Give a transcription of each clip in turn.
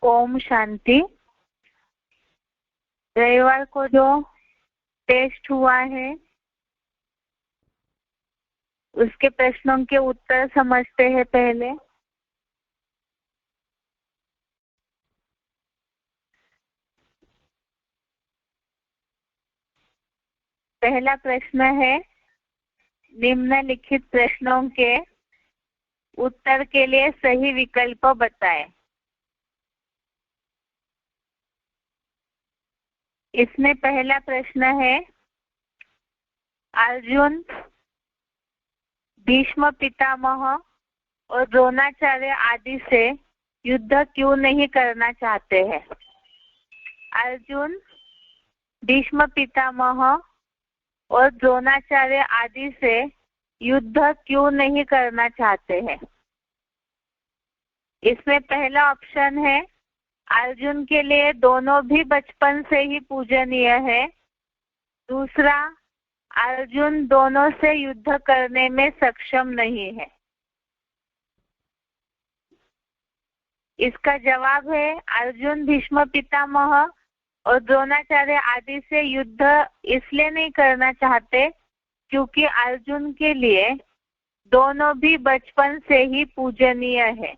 ओम शांति। रविवार को जो टेस्ट हुआ है उसके प्रश्नों के उत्तर समझते हैं। पहला प्रश्न है, निम्नलिखित प्रश्नों के उत्तर के लिए सही विकल्प बताएं। इसमें पहला प्रश्न है, अर्जुन भीष्म पितामह और द्रोणाचार्य आदि से युद्ध क्यों नहीं करना चाहते हैं? अर्जुन भीष्म पितामह और द्रोणाचार्य आदि से युद्ध क्यों नहीं करना चाहते हैं? इसमें पहला ऑप्शन है, अर्जुन के लिए दोनों भी बचपन से ही पूजनीय है। दूसरा, अर्जुन दोनों से युद्ध करने में सक्षम नहीं है। इसका जवाब है, अर्जुन भीष्म पितामह और द्रोणाचार्य आदि से युद्ध इसलिए नहीं करना चाहते क्योंकि अर्जुन के लिए दोनों भी बचपन से ही पूजनीय है।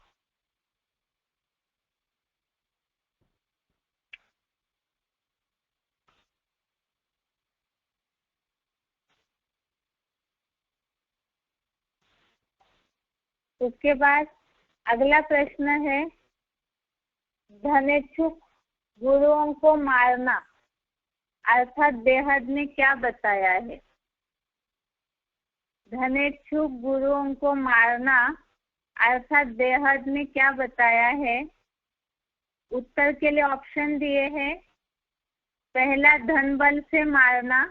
उसके बाद अगला प्रश्न है, धनेच्छुक गुरुओं को मारना अर्थात बेहद ने क्या बताया है? धनेच्छुक गुरुओं को मारना अर्थात बेहद ने क्या बताया है? उत्तर के लिए ऑप्शन दिए हैं। पहला, धन बल से मारना।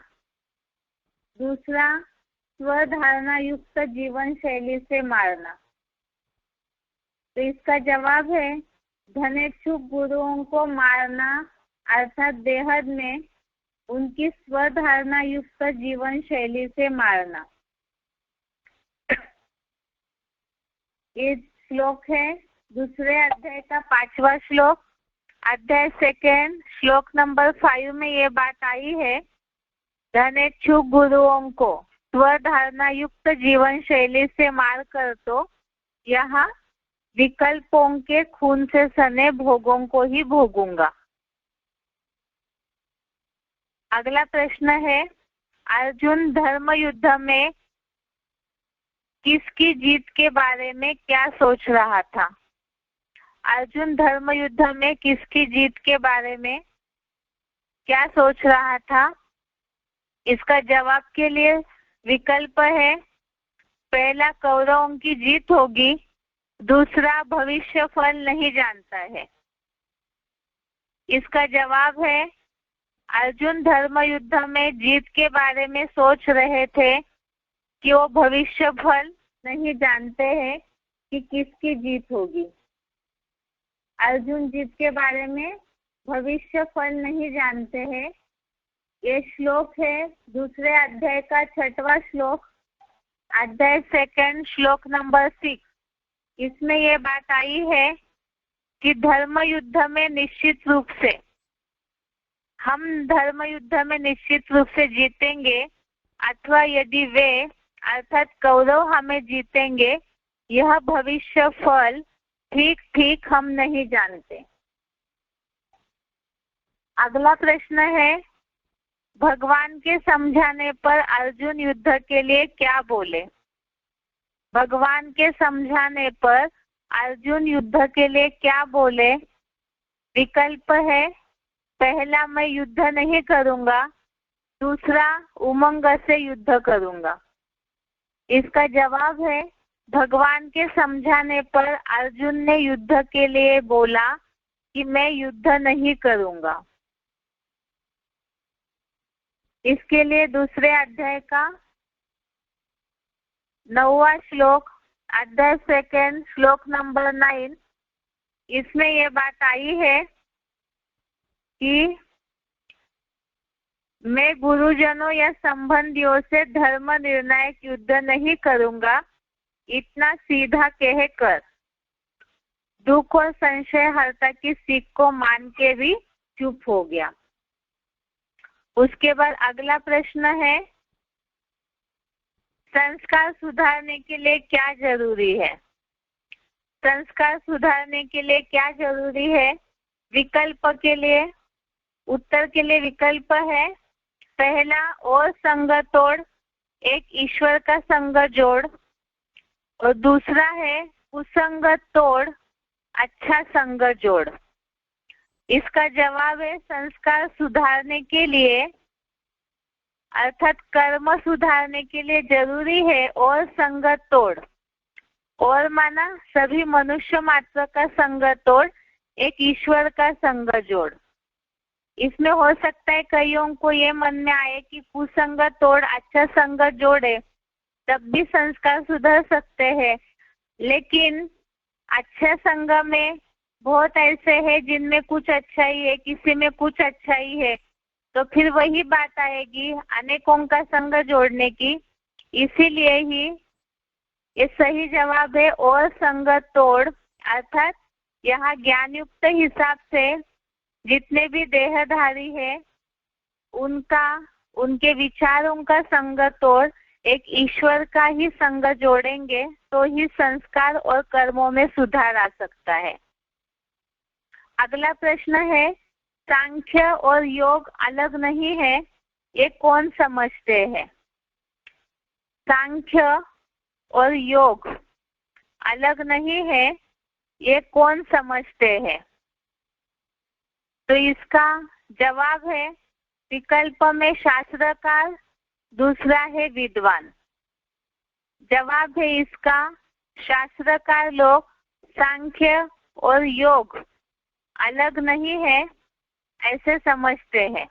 दूसरा, स्वधारणा युक्त जीवन शैली से मारना। तो इसका जवाब है, धनेच्छुक गुरुओं को मारना अर्थात बेहद में उनकी स्वधारणा युक्त जीवन शैली से मारना। ये श्लोक है दूसरे अध्याय का 5वां श्लोक। अध्याय सेकेंड श्लोक नंबर 5 में ये बात आई है, धनेच्छुक गुरुओं को स्वधारणा युक्त जीवन शैली से मार कर तो यहाँ विकल्पों के खून से सने भोगों को ही भोगूंगा। अगला प्रश्न है, अर्जुन धर्म युद्ध में किसकी जीत के बारे में क्या सोच रहा था? अर्जुन धर्म युद्ध में किसकी जीत के बारे में क्या सोच रहा था? इसका जवाब के लिए विकल्प है, पहला, कौरवों की जीत होगी। दूसरा, भविष्य फल नहीं जानता है। इसका जवाब है, अर्जुन धर्म युद्ध में जीत के बारे में सोच रहे थे कि वो भविष्य फल नहीं जानते हैं कि किसकी जीत होगी। अर्जुन जीत के बारे में भविष्य फल नहीं जानते हैं। ये श्लोक है दूसरे अध्याय का 6वां श्लोक, अध्याय सेकेंड श्लोक नंबर 6। इसमें ये बात आई है कि धर्म युद्ध में निश्चित रूप से हम धर्म युद्ध में निश्चित रूप से जीतेंगे अथवा यदि वे अर्थात कौरव हमें जीतेंगे, यह भविष्य फल ठीक ठीक हम नहीं जानते। अगला प्रश्न है, भगवान के समझाने पर अर्जुन युद्ध के लिए क्या बोले? भगवान के समझाने पर अर्जुन युद्ध के लिए क्या बोले? विकल्प है, पहला, मैं युद्ध नहीं करूंगा। दूसरा, उमंग से युद्ध करूंगा। इसका जवाब है, भगवान के समझाने पर अर्जुन ने युद्ध के लिए बोला कि मैं युद्ध नहीं करूंगा। इसके लिए दूसरे अध्याय का 9वां श्लोक, अध्याय सेकेंड श्लोक नंबर 9, इसमें ये बात आई है कि मैं गुरुजनों या संबंधियों से धर्म निर्णायक युद्ध नहीं करूंगा। इतना सीधा कहकर दुख और संशय हरता की सीख को मान के भी चुप हो गया। उसके बाद अगला प्रश्न है, संस्कार सुधारने के लिए क्या जरूरी है? संस्कार सुधारने के लिए क्या जरूरी है? विकल्प के लिए, उत्तर के लिए विकल्प है, पहला और संग तोड़, एक ईश्वर का संग जोड़, और दूसरा है कुसंग तोड़, अच्छा संग जोड़। इसका जवाब है संस्कार सुधारने के लिए अर्थात कर्म सुधारने के लिए जरूरी है और संग तोड़, और माना सभी मनुष्य मात्र का संग तोड़, एक ईश्वर का संग जोड़। इसमें हो सकता है कईयों को ये मन में आए कि कुसंग तोड़ अच्छा संग जोड़े तब भी संस्कार सुधर सकते हैं, लेकिन अच्छे संग में बहुत ऐसे हैं जिनमें कुछ अच्छाई है, किसी में कुछ अच्छाई है, तो फिर वही बात आएगी अनेकों का संग जोड़ने की। इसीलिए ही ये सही जवाब है और संग तोड़, अर्थात यहाँ ज्ञान युक्त हिसाब से जितने भी देहधारी है उनके विचारों का संग तोड़, एक ईश्वर का ही संग जोड़ेंगे तो ही संस्कार और कर्मों में सुधार आ सकता है। अगला प्रश्न है, सांख्य और योग अलग नहीं है, ये कौन समझते हैं? सांख्य और योग अलग नहीं है, ये कौन समझते हैं? तो इसका जवाब है विकल्प में शास्त्रकार, दूसरा है विद्वान। जवाब है इसका शास्त्रकार लोग सांख्य और योग अलग नहीं है ऐसे समझते हैं।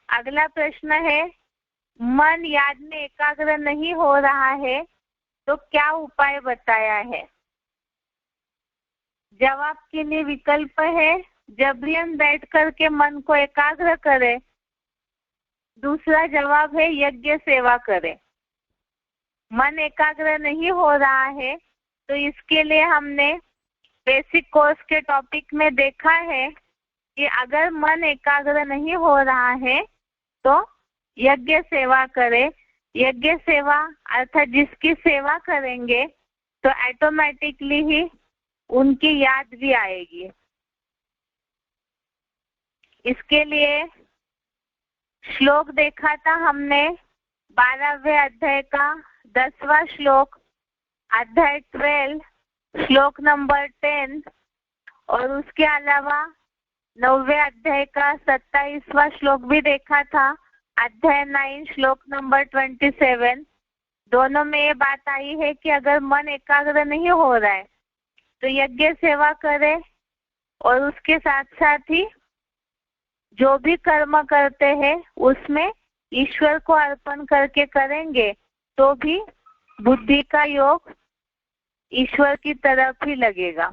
अगला प्रश्न है, मन याद में एकाग्र नहीं हो रहा है तो क्या उपाय बताया है? जवाब के लिए विकल्प है, जबरियन बैठ करके मन को एकाग्र करे, दूसरा जवाब है यज्ञ सेवा करे। मन एकाग्र नहीं हो रहा है तो इसके लिए हमने बेसिक कोर्स के टॉपिक में देखा है कि अगर मन एकाग्र नहीं हो रहा है तो यज्ञ सेवा करे। यज्ञ सेवा अर्थात जिसकी सेवा करेंगे तो ऑटोमेटिकली ही उनकी याद भी आएगी। इसके लिए श्लोक देखा था हमने 12वें अध्याय का 10वां श्लोक, अध्याय 12 श्लोक नंबर 10, और उसके अलावा 9वें अध्याय का 27वां श्लोक भी देखा था, अध्याय 9 श्लोक नंबर 27। दोनों में ये बात आई है कि अगर मन एकाग्र नहीं हो रहा है तो यज्ञ सेवा करे, और उसके साथ साथ ही जो भी कर्म करते हैं उसमें ईश्वर को अर्पण करके करेंगे तो भी बुद्धि का योग ईश्वर की तरफ ही लगेगा।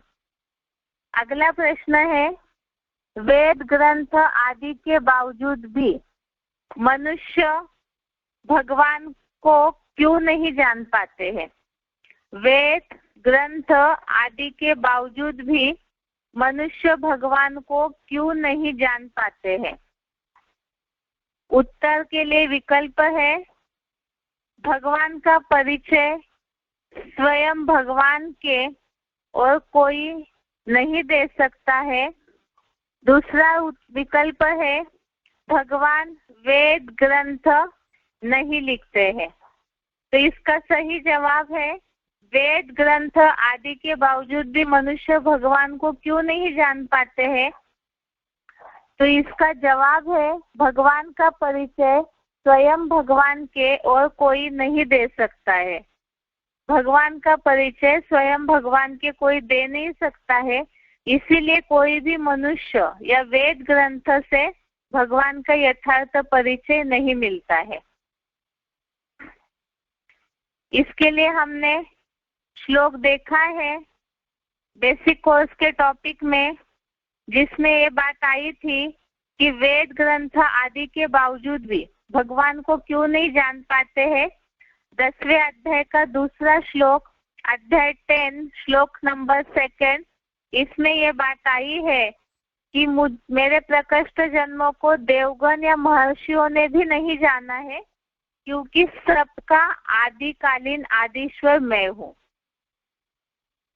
अगला प्रश्न है, वेद ग्रंथ आदि के बावजूद भी मनुष्य भगवान को क्यों नहीं जान पाते हैं? वेद ग्रंथ आदि के बावजूद भी मनुष्य भगवान को क्यों नहीं जान पाते हैं? उत्तर के लिए विकल्प है, भगवान का परिचय स्वयं भगवान के और कोई नहीं दे सकता है। दूसरा विकल्प है, भगवान वेद ग्रंथ नहीं लिखते हैं। तो इसका सही जवाब है, वेद ग्रंथ आदि के बावजूद भी मनुष्य भगवान को क्यों नहीं जान पाते हैं? तो इसका जवाब है, भगवान का परिचय स्वयं भगवान के और कोई नहीं दे सकता है। भगवान का परिचय स्वयं भगवान के कोई दे नहीं सकता है, इसीलिए कोई भी मनुष्य या वेद ग्रंथ से भगवान का यथार्थ परिचय नहीं मिलता है। इसके लिए हमने श्लोक देखा है बेसिक कोर्स के टॉपिक में, जिसमें ये बात आई थी कि वेद ग्रंथ आदि के बावजूद भी भगवान को क्यों नहीं जान पाते हैं। 10वें अध्याय का दूसरा श्लोक, अध्याय 10 श्लोक नंबर 2 इसमें ये बात आई है कि मेरे प्रकृष्ट जन्मों को देवगण या महर्षियों ने भी नहीं जाना है, क्योंकि सबका आदिकालीन आदिश्वर मैं हूँ।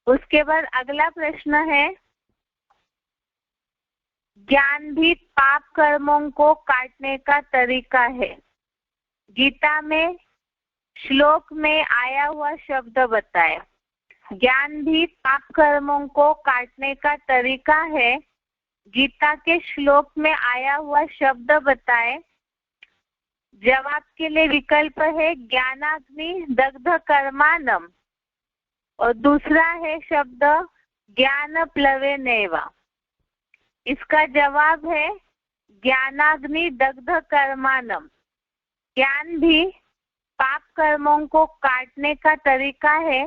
उसके बाद अगला प्रश्न है, ज्ञान भी पाप कर्मों को काटने का तरीका है। गीता में श्लोक में आया हुआ शब्द बताए। ज्ञान भी पाप कर्मों को काटने का तरीका है। गीता के श्लोक में आया हुआ शब्द बताए। जवाब के लिए विकल्प है ज्ञानाग्नि दग्ध कर्मानम और दूसरा है शब्द ज्ञान प्लवे नेवा। इसका जवाब है ज्ञानाग्नि दग्ध कर्मानम। ज्ञान भी पाप कर्मों को काटने का तरीका है,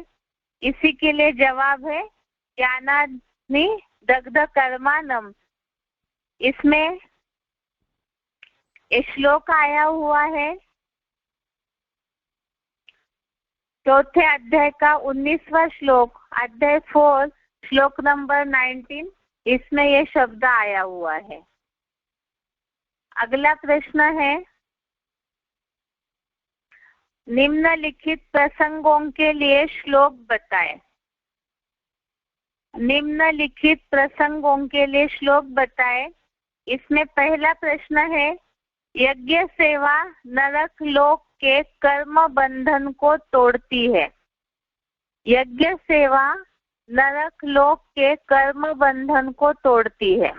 इसी के लिए जवाब है ज्ञानाग्नि दग्ध कर्मानम। इसमें श्लोक आया हुआ है चौथे अध्याय का 19वां श्लोक, अध्याय 4 श्लोक नंबर 19, इसमें ये शब्द आया हुआ है। अगला प्रश्न है, निम्नलिखित प्रसंगों के लिए श्लोक बताएं। निम्नलिखित प्रसंगों के लिए श्लोक बताएं। इसमें पहला प्रश्न है, यज्ञ सेवा नरक लोक के कर्म बंधन को तोड़ती है। यज्ञ सेवा नरक लोक के कर्म बंधन को तोड़ती है।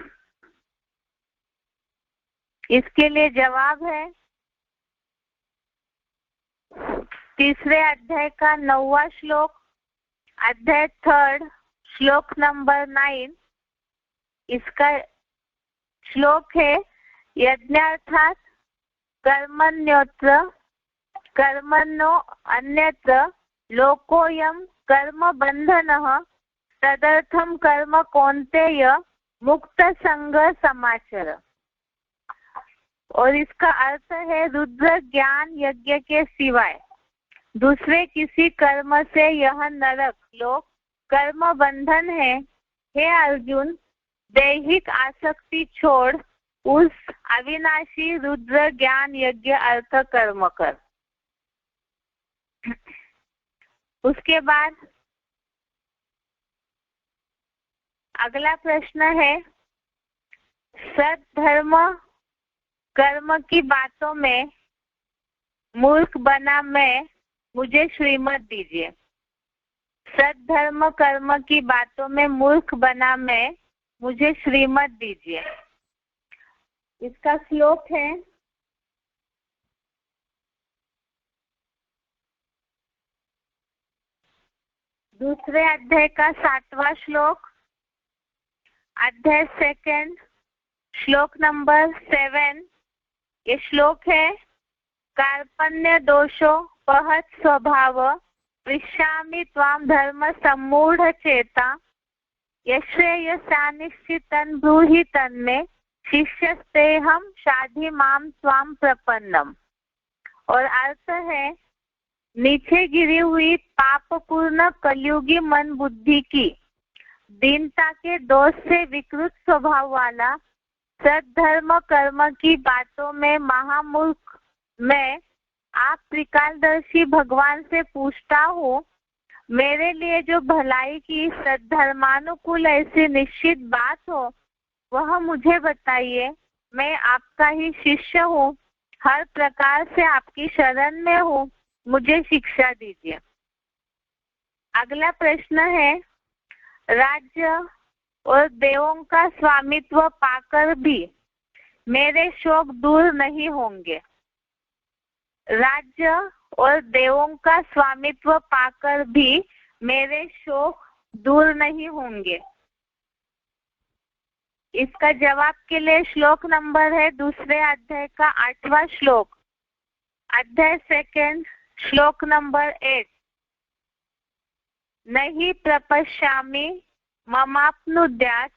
इसके लिए जवाब है तीसरे अध्याय का 9वां श्लोक, अध्याय 3 श्लोक नंबर 9। इसका श्लोक है, यज्ञार्थात् कर्मण्योत्र कर्मणो अन्यत्र लोकोऽयं कर्म बंधनः तदर्थम कर्म कौन्तेय मुक्त संग समाचर। और इसका अर्थ है, रुद्र ज्ञान यज्ञ के सिवाय दूसरे किसी कर्म से यह नरक लोक कर्म बंधन है। हे अर्जुन, दैहिक आसक्ति छोड़ उस अविनाशी रुद्र ज्ञान यज्ञ अर्थ कर्म कर। उसके बाद अगला प्रश्न है, सद्धर्म कर्म की बातों में मूर्ख बना मैं, मुझे श्रीमत दीजिए। सद्धर्म कर्म की बातों में मूर्ख बना मैं, मुझे श्रीमत दीजिए। इसका श्लोक है, दूसरे अध्याय का 7वां श्लोक, अध्याय 2 श्लोक नंबर 7। ये श्लोक है, कार्पण्य दोषो पहत स्वभाव पृच्छामि त्वां धर्म सम्मूढ़ चेता यश्रेयसानिश्चितं ब्रूहि तन्मे शिष्यस्तेहं शाधि माम त्वां प्रपन्नम। और अर्थ है, नीचे गिरी हुई पापपूर्ण कलयुगी मन बुद्धि की दीनता के दोष से विकृत स्वभाव वाला सद्धर्म कर्म की बातों में महामूर्ख मैं आप त्रिकालदर्शी भगवान से पूछता हूँ, मेरे लिए जो भलाई की सद्धर्मानुकूल ऐसी निश्चित बात हो वह मुझे बताइए। मैं आपका ही शिष्य हूँ, हर प्रकार से आपकी शरण में हूँ, मुझे शिक्षा दीजिए। अगला प्रश्न है, राज्य और देवों का स्वामित्व पाकर भी मेरे शोक दूर नहीं होंगे। राज्य और देवों का स्वामित्व पाकर भी मेरे शोक दूर नहीं होंगे। इसका जवाब के लिए श्लोक नंबर है दूसरे अध्याय का 8वां श्लोक, अध्याय 2 श्लोक नंबर 8। नहि प्रपश्यामि ममाप्नुद्यात्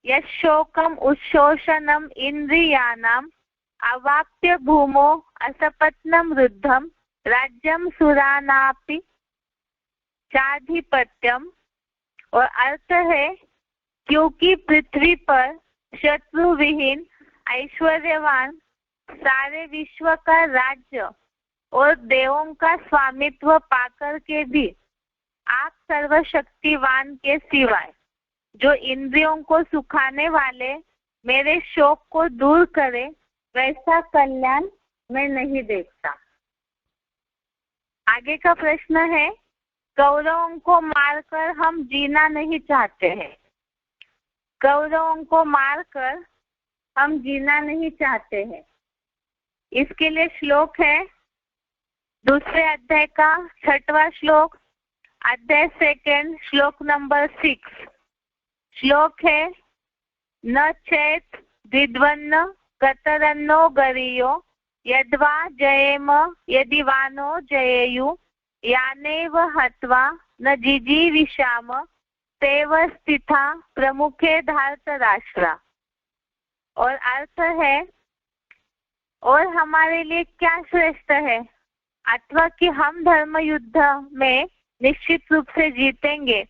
यशोकम उच्छोषणम इंद्रियाणाम अवाप्य भूमो असपत्नम रुद्धम राज्यम सुरानापि चाधिपत्यम, और अर्थ है क्योंकि पृथ्वी पर शत्रु विहीन ऐश्वर्यवान सारे विश्व का राज्य और देवों का स्वामित्व पाकर के भी आप सर्वशक्तिवान के सिवाय जो इंद्रियों को सुखाने वाले मेरे शोक को दूर करे वैसा कल्याण मैं नहीं देखता। आगे का प्रश्न है, कौरवों को मारकर हम जीना नहीं चाहते हैं। कौरवों को मारकर हम जीना नहीं चाहते हैं। इसके लिए श्लोक है दूसरे अध्याय का 6वां श्लोक, अध्याय 2 श्लोक नंबर 6। श्लोक है, न चेत द्विद्वन्न कतरन्नो गरीयो यद्वा जयेम यदिवानो जयेयु यानेव हत्वा न जिजीविषाम तेव स्थिता प्रमुखे धार्तराष्ट्रा। और अर्थ है, और हमारे लिए क्या श्रेष्ठ है, अथवा कि हम धर्म युद्ध में निश्चित रूप से जीतेंगे,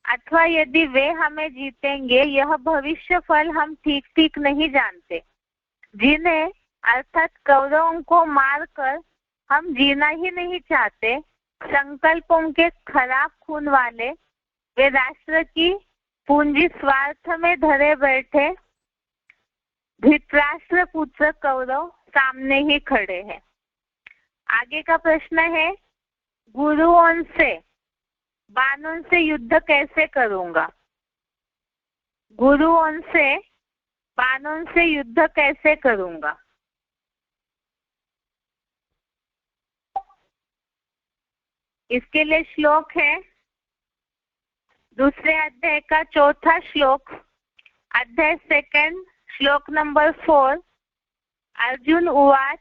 अथवा यदि वे हमें जीतेंगे, यह भविष्य फल हम ठीक ठीक नहीं जानते। जिन्हें अर्थात कौरवों को मारकर हम जीना ही नहीं चाहते, संकल्पों के खराब खून वाले वे राष्ट्र की पूंजी स्वार्थ में धरे बैठे धृतराष्ट्र पुत्र कौरव सामने ही खड़े हैं। आगे का प्रश्न है, गुरुओं से बाणों से युद्ध कैसे करूंगा। गुरुओं से बाणों से युद्ध कैसे करूंगा। इसके लिए श्लोक है दूसरे अध्याय का 4था श्लोक, अध्याय 2 श्लोक नंबर 4। अर्जुन उवाच,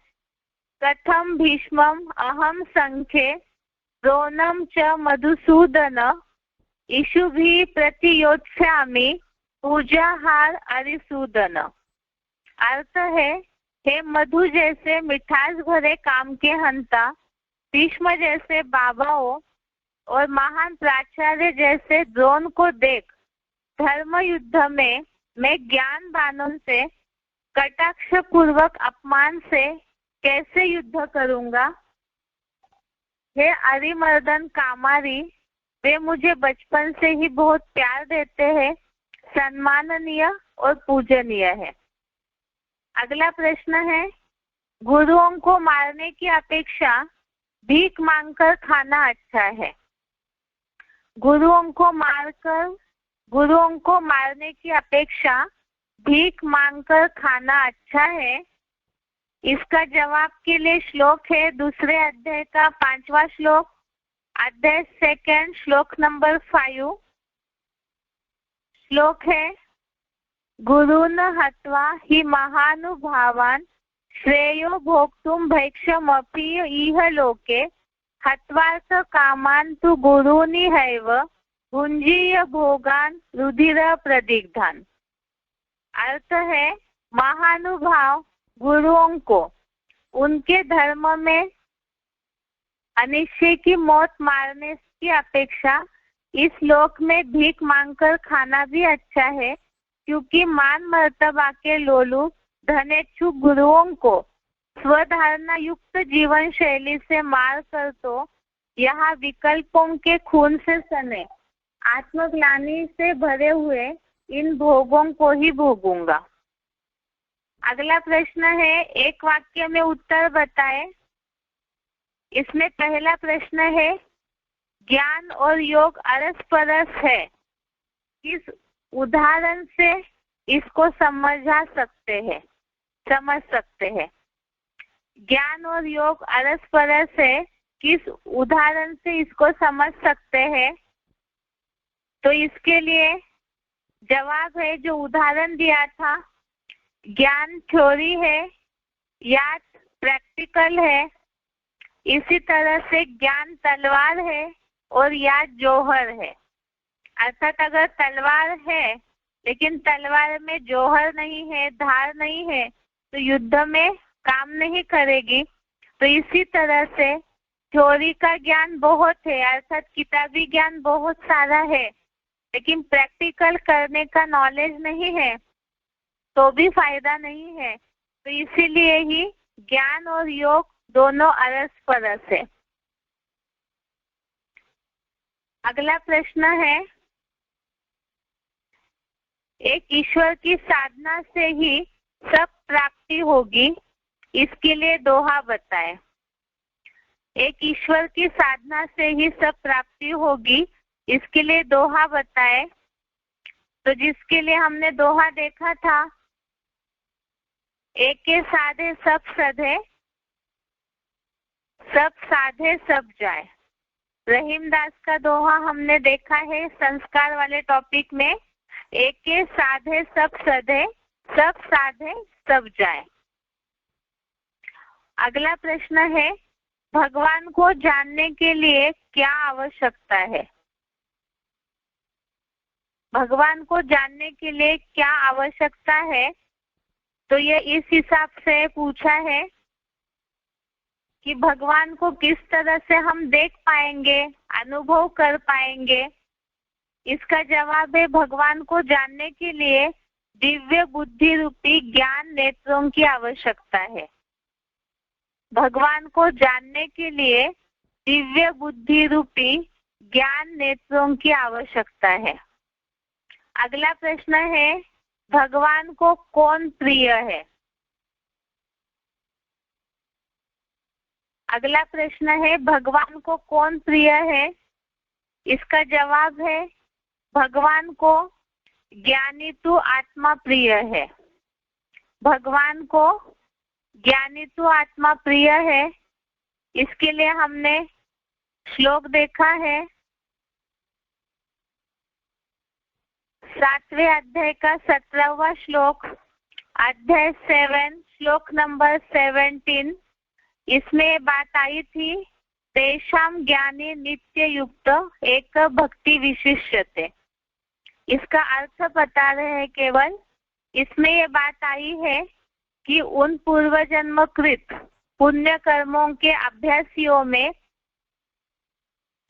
कथम भीष्मम अहम संख्ये द्रोणं च मधुसूदन इषुभिः प्रतियोत्स्यामि पूजाहार अरिसूदन। अर्थ है, हे मधु जैसे मिठास भरे काम के हंता, भीष्म जैसे बाबाओं और महान प्राचार्य जैसे द्रोण को देख धर्म युद्ध में मैं ज्ञान बाणों से कटाक्ष पूर्वक अपमान से कैसे युद्ध करूंगा। हे अरिमर्दन कामारी, वे मुझे बचपन से ही बहुत प्यार देते हैं, सम्माननीय और पूजनीय है। अगला प्रश्न है, गुरुओं को मारने की अपेक्षा भीख मांगकर खाना अच्छा है। गुरुओं को मारने की अपेक्षा भीख मांगकर खाना अच्छा है। इसका जवाब के लिए श्लोक है दूसरे अध्याय का 5वां श्लोक, अध्याय 2 श्लोक नंबर 5। श्लोक है, गुरुन हत्वा हि महानुभावान श्रेयो भोक्तुम भैक्षमपि इह लोके हत्वार्थ कामान तु गुरूनि हैव भुंजीय भोगान रुधिर प्रदिग्धान। अर्थ है, महानुभाव गुरुओं को उनके धर्म में अनिश्चय की मौत मारने की अपेक्षा इस लोक में भीख मांगकर खाना भी अच्छा है, क्योंकि मान मर्तबा के लोलुप धनेच्छुक गुरुओं को स्वधारणा युक्त जीवन शैली से मार कर तो यहाँ विकल्पों के खून से सने आत्मग्लानि से भरे हुए इन भोगों को ही भोगूंगा। अगला प्रश्न है, एक वाक्य में उत्तर बताएं। इसमें पहला प्रश्न है, ज्ञान और योग अरस परस है, किस उदाहरण से इसको समझ सकते हैं। ज्ञान और योग अरस परस है, किस उदाहरण से इसको समझ सकते हैं। तो इसके लिए जवाब है, जो उदाहरण दिया था, ज्ञान थ्योरी है, याद प्रैक्टिकल है। इसी तरह से ज्ञान तलवार है और याद जौहर है। अर्थात अगर तलवार है लेकिन तलवार में जौहर नहीं है, धार नहीं है, तो युद्ध में काम नहीं करेगी। तो इसी तरह से थ्योरी का ज्ञान बहुत है, अर्थात किताबी ज्ञान बहुत सारा है, लेकिन प्रैक्टिकल करने का नॉलेज नहीं है तो भी फायदा नहीं है। तो इसीलिए ही ज्ञान और योग दोनों अरस परस है। अगला प्रश्न है, एक ईश्वर की साधना से ही सब प्राप्ति होगी, इसके लिए दोहा बताएं। एक ईश्वर की साधना से ही सब प्राप्ति होगी, इसके लिए दोहा बताएं। तो जिसके लिए हमने दोहा देखा था, एक के साधे सब सधे, सब साधे सब जाए। रहीमदास का दोहा हमने देखा है संस्कार वाले टॉपिक में, एक के साधे सब सधे, सब साधे सब जाए। अगला प्रश्न है, भगवान को जानने के लिए क्या आवश्यकता है? भगवान को जानने के लिए क्या आवश्यकता है? तो ये इस हिसाब से पूछा है कि भगवान को किस तरह से हम देख पाएंगे, अनुभव कर पाएंगे। इसका जवाब है, भगवान को जानने के लिए दिव्य बुद्धि रूपी ज्ञान नेत्रों की आवश्यकता है। भगवान को जानने के लिए दिव्य बुद्धि रूपी ज्ञान नेत्रों की आवश्यकता है। अगला प्रश्न है, भगवान को कौन प्रिय है? अगला प्रश्न है, भगवान को कौन प्रिय है? इसका जवाब है, भगवान को ज्ञानितु आत्मा प्रिय है। भगवान को ज्ञानितु आत्मा प्रिय है। इसके लिए हमने श्लोक देखा है, 7वें अध्याय का 17वां श्लोक, अध्याय 7 श्लोक नंबर 17। इसमें बात आई थी, तेषाम ज्ञानी नित्य युक्त एक भक्ति विशिष्यते। इसका अर्थ बता रहे हैं केवल। इसमें ये बात आई है कि उन पूर्व जन्म कृत पुण्य कर्मों के अभ्यासियों में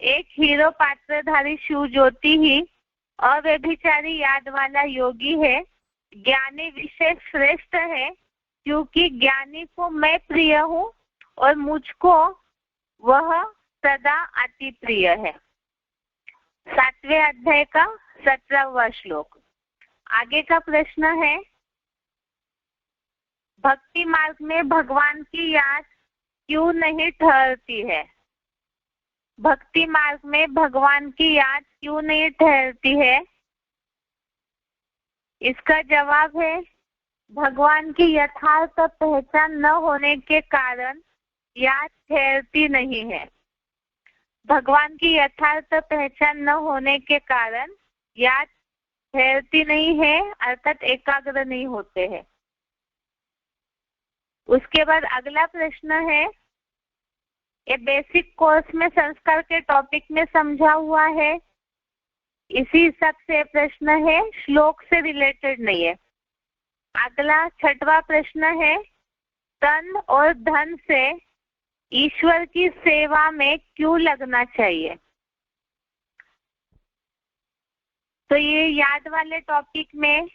एक हीरो पात्रधारी शिव ज्योति ही अव्यभिचारी याद वाला योगी है। ज्ञानी विशेष श्रेष्ठ है, क्योंकि ज्ञानी को मैं प्रिय हूँ और मुझको वह सदा अति प्रिय है। 7वें अध्याय का 17वां श्लोक। आगे का प्रश्न है, भक्ति मार्ग में भगवान की याद क्यों नहीं ठहरती है? भक्ति मार्ग में भगवान की याद क्यों नहीं ठहरती है? इसका जवाब है, भगवान की यथार्थ पहचान न होने के कारण याद ठहरती नहीं है। भगवान की यथार्थ पहचान न होने के कारण याद ठहरती नहीं है, अर्थात एकाग्र नहीं होते हैं। उसके बाद अगला प्रश्न है, ये बेसिक कोर्स में संस्कार के टॉपिक में समझा हुआ है, इसी हिसाब से प्रश्न है, श्लोक से रिलेटेड नहीं है। अगला 6वां प्रश्न है, तन और धन से ईश्वर की सेवा में क्यों लगना चाहिए? तो ये याद वाले टॉपिक में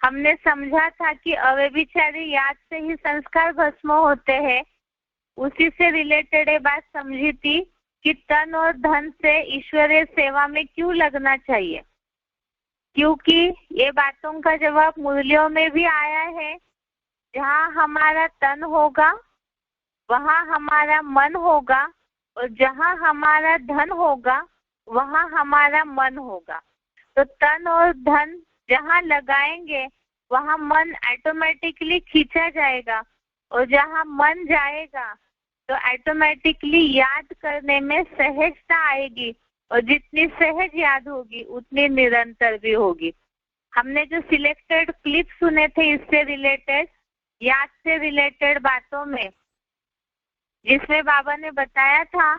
हमने समझा था कि अव्यभिचारी याद से ही संस्कार भस्म होते हैं। उसी से रिलेटेड ये बात समझी थी कि तन और धन से ईश्वरीय सेवा में क्यों लगना चाहिए, क्योंकि ये बातों का जवाब मूल्यों में भी आया है। जहाँ हमारा तन होगा वहाँ हमारा मन होगा, और जहाँ हमारा धन होगा वहाँ हमारा मन होगा। तो तन और धन जहाँ लगाएंगे वहाँ मन ऑटोमेटिकली खींचा जाएगा, और जहाँ मन जाएगा तो ऑटोमेटिकली याद करने में सहजता आएगी, और जितनी सहज याद होगी उतनी निरंतर भी होगी। हमने जो सिलेक्टेड क्लिप सुने थे इससे रिलेटेड, याद से रिलेटेड बातों में, जिसमें बाबा ने बताया था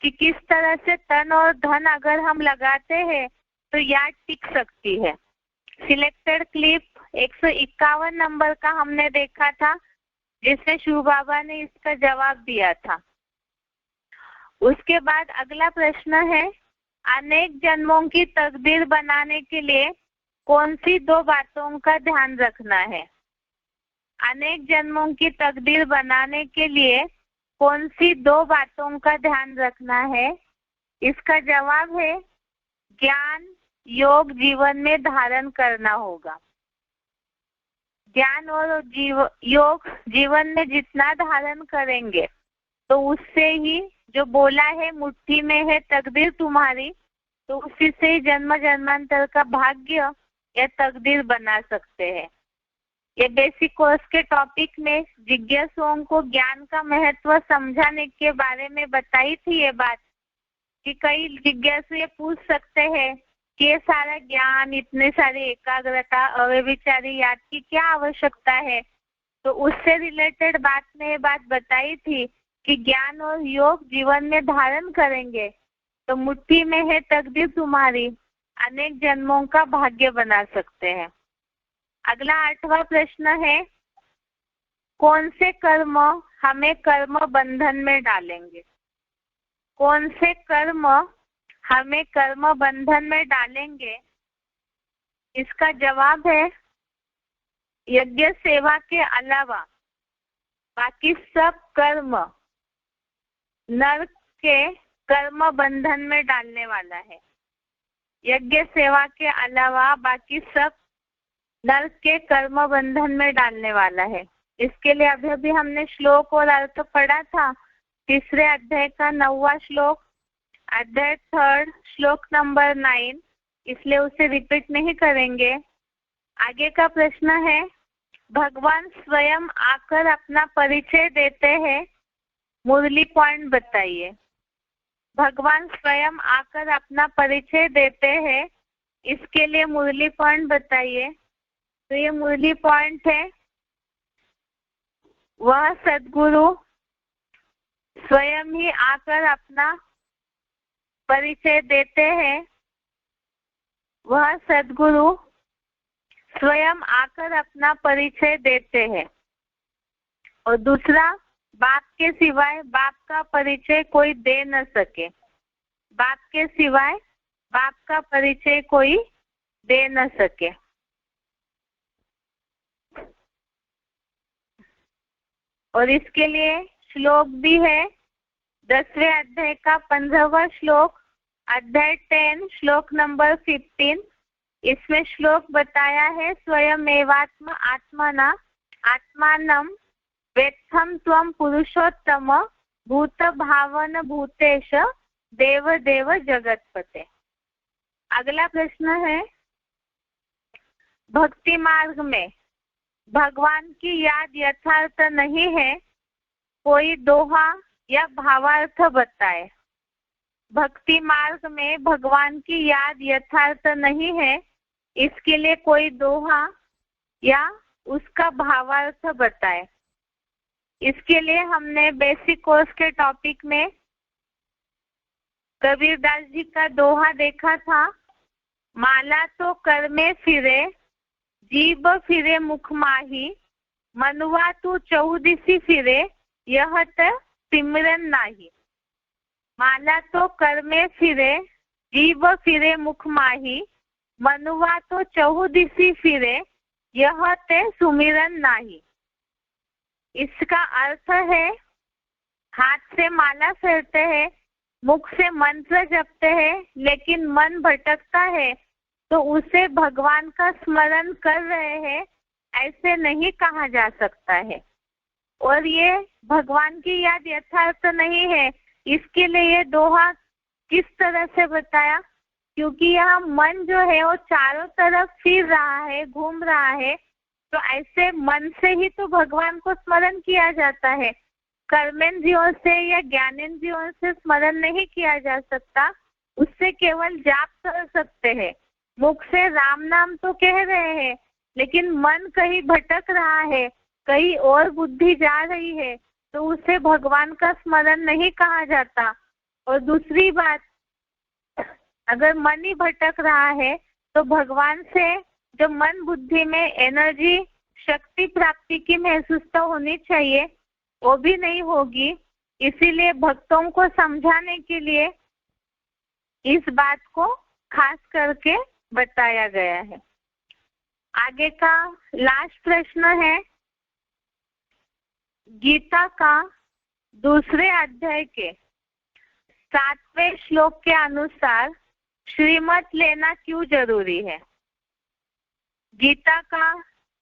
कि किस तरह से तन और धन अगर हम लगाते हैं तो याद टिक सकती है। सिलेक्टेड क्लिप 151 नंबर का हमने देखा था, जिसमें शिव बाबा ने इसका जवाब दिया था। उसके बाद अगला प्रश्न है, अनेक जन्मों की तकदीर बनाने के लिए कौन सी 2 बातों का ध्यान रखना है? अनेक जन्मों की तकदीर बनाने के लिए कौन सी 2 बातों का ध्यान रखना है? इसका जवाब है ज्ञान योग जीवन में धारण करना होगा। ज्ञान और योग जीवन में जितना धारण करेंगे तो उससे ही, जो बोला है मुट्ठी में है तकदीर तुम्हारी, तो उसी से ही जन्म जन्मांतर का भाग्य या तकदीर बना सकते हैं। ये बेसिक कोर्स के टॉपिक में जिज्ञासुओं को ज्ञान का महत्व समझाने के बारे में बताई थी ये बात, कि कई जिज्ञासु ये पूछ सकते हैं कि ये सारा ज्ञान, इतने सारी एकाग्रता, अव्यभिचारी याद की क्या आवश्यकता है? तो उससे रिलेटेड बात में ये बात बताई थी कि ज्ञान और योग जीवन में धारण करेंगे तो मुट्ठी में है तकदीर तुम्हारी, अनेक जन्मों का भाग्य बना सकते हैं। अगला 8वां प्रश्न है, कौन से कर्म हमें कर्म बंधन में डालेंगे? कौन से कर्म हमें कर्म बंधन में डालेंगे? इसका जवाब है यज्ञ सेवा के अलावा बाकी सब कर्म नरक के कर्म बंधन में डालने वाला है। यज्ञ सेवा के अलावा बाकी सब नरक के कर्म बंधन में डालने वाला है। इसके लिए अभी अभी हमने श्लोक और अर्थ पढ़ा था। 3 अध्याय का 9वां श्लोक, अध्याय 3 श्लोक नंबर 9, इसलिए उसे रिपीट नहीं करेंगे। आगे का प्रश्न है, भगवान स्वयं आकर अपना परिचय देते हैं, मुरली पॉइंट बताइए। भगवान स्वयं आकर अपना परिचय देते हैं, इसके लिए मुरली पॉइंट बताइए। तो ये मुरली पॉइंट है, वह सद्गुरु स्वयं ही आकर अपना परिचय देते हैं। वह सद्गुरु स्वयं आकर अपना परिचय देते हैं। और दूसरा, बाप के सिवाय बाप का परिचय कोई दे न सके। बाप के सिवाय बाप का परिचय कोई दे न सके। और इसके लिए श्लोक भी है, 10वें अध्याय का 15वां श्लोक, अध्याय 10 श्लोक नंबर 15। इसमें श्लोक बताया है, स्वयं एवात्म आत्मना आत्मानम वेत्थम त्वम पुरुषोत्तम भूत भावन भूतेश देव देव जगतपते। अगला प्रश्न है, भक्ति मार्ग में भगवान की याद यथार्थ नहीं है, कोई दोहा या भावार्थ बताए। भक्ति मार्ग में भगवान की याद यथार्थ नहीं है, इसके लिए कोई दोहा या उसका भावार्थ बताए। इसके लिए हमने बेसिक कोर्स के टॉपिक में कबीरदास जी का दोहा देखा था, माला तो कर में फिरे जीभ फिरे मुख माही, मनुआ तू चौदिसी फिरे यह त सिमरन नाही। माला तो कर में फिरे जीभ फिरे मुख माही, मनुआ तो चौदिसी फिरे यह ते सुमिरन नाही। इसका अर्थ है, हाथ से माला फेरते हैं, मुख से मंत्र जपते हैं, लेकिन मन भटकता है तो उसे भगवान का स्मरण कर रहे हैं, ऐसे नहीं कहा जा सकता है। और ये भगवान की याद यथार्थ नहीं है, इसके लिए ये दोहा किस तरह से बताया, क्योंकि यहाँ मन जो है वो चारों तरफ फिर रहा है, घूम रहा है, तो ऐसे मन से ही तो भगवान को स्मरण किया जाता है। कर्मेंद्रियों से या ज्ञानेंद्रियों से स्मरण नहीं किया जा सकता, उससे केवल जाप कर सकते हैं। मुख से राम नाम तो कह रहे हैं, लेकिन मन कहीं भटक रहा है, कहीं और बुद्धि जा रही है, तो उसे भगवान का स्मरण नहीं कहा जाता। और दूसरी बात, अगर मन ही भटक रहा है तो भगवान से जो मन बुद्धि में एनर्जी शक्ति प्राप्ति की महसूस तो होनी चाहिए, वो भी नहीं होगी। इसीलिए भक्तों को समझाने के लिए इस बात को खास करके बताया गया है। आगे का लास्ट प्रश्न है, गीता का दूसरे अध्याय के 7वें श्लोक के अनुसार श्रीमत लेना क्यों जरूरी है? गीता का